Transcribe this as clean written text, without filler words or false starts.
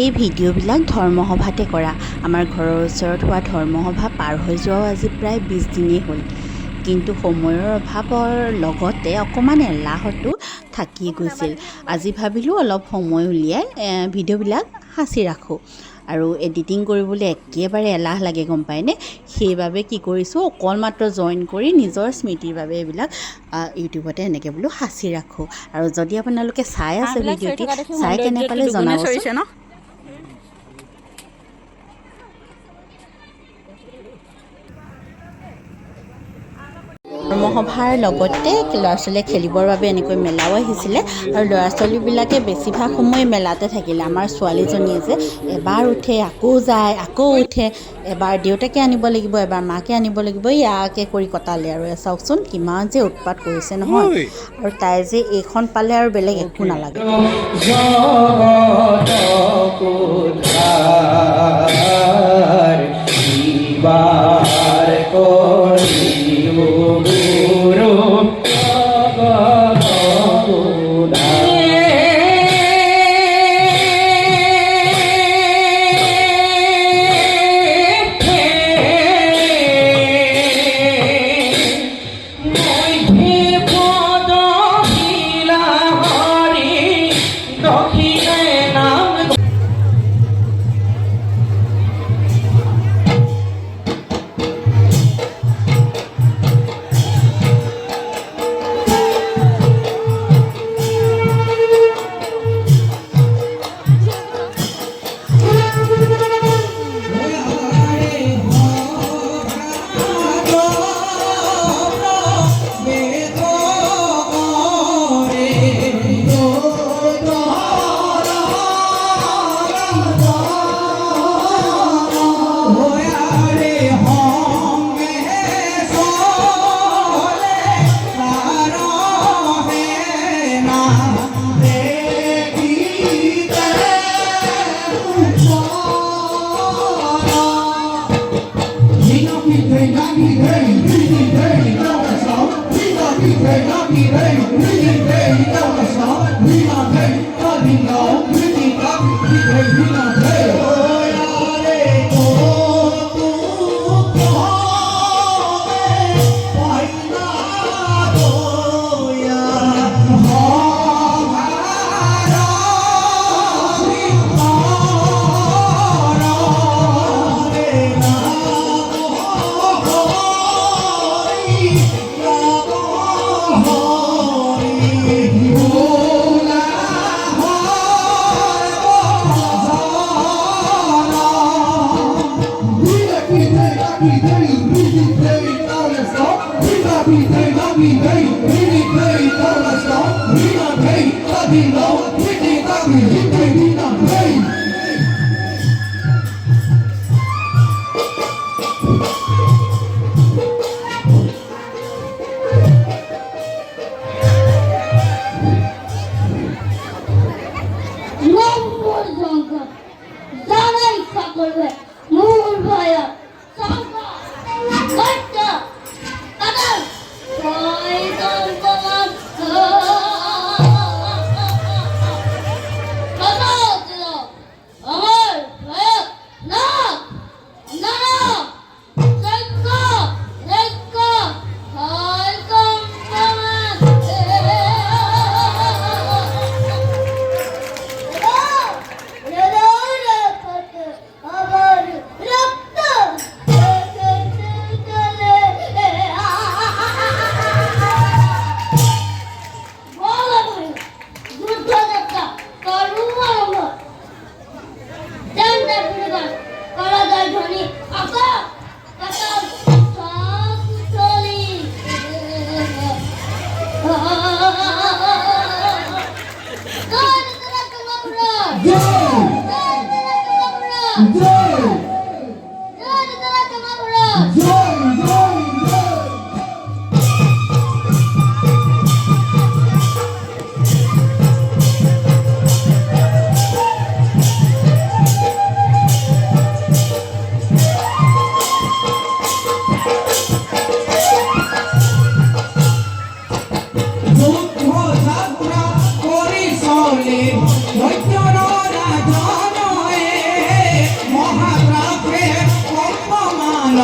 এই ভিডিঅ'বিলাক ধৰ্মসভাতে কৰা। আমাৰ ঘৰৰ ওচৰত হোৱা ধৰ্মসভা পাৰ হৈ যোৱাও আজি প্ৰায় 20 দিনেই হ'ল, কিন্তু সময়ৰ অভাৱৰ লগতে অকণমান এলাহতো থাকি গৈছিল। আজি ভাবিলোঁ অলপ সময় উলিয়াই ভিডিঅ'বিলাক সাঁচি ৰাখোঁ, আৰু এডিটিং কৰিবলৈ একেবাৰে এলাহ লাগে গম পায়নে। সেইবাবে কি কৰিছোঁ, অকল মাত্ৰ জইন কৰি নিজৰ স্মৃতিৰ বাবে এইবিলাক ইউটিউবতে এনেকৈ বোলো সাঁচি ৰাখোঁ। আৰু যদি আপোনালোকে চাই আছে ভিডিঅ'টি, চাই কেনে পালে জনাবচোন। ধৰ্মসভাৰ লগতে ল'ৰা ছোৱালীয়ে খেলিবৰ বাবে এনেকৈ মেলাও আহিছিলে, আৰু ল'ৰা ছোৱালীবিলাকে বেছিভাগ সময় মেলাতে থাকিলে। আমাৰ ছোৱালীজনীয়ে যে এবাৰ উঠে আকৌ যায়, আকৌ উঠে, এবাৰ দেউতাকে আনিব লাগিব, এবাৰ মাকে আনিব লাগিব, ইয়াকে কৰি কটালে। আৰু চাওকচোন কিমান যে উৎপাত কৰিছে নহয়। আৰু তাই যে এইখন পালে আৰু বেলেগ একো নালাগে। মহাপ্রাপ্রে অপমান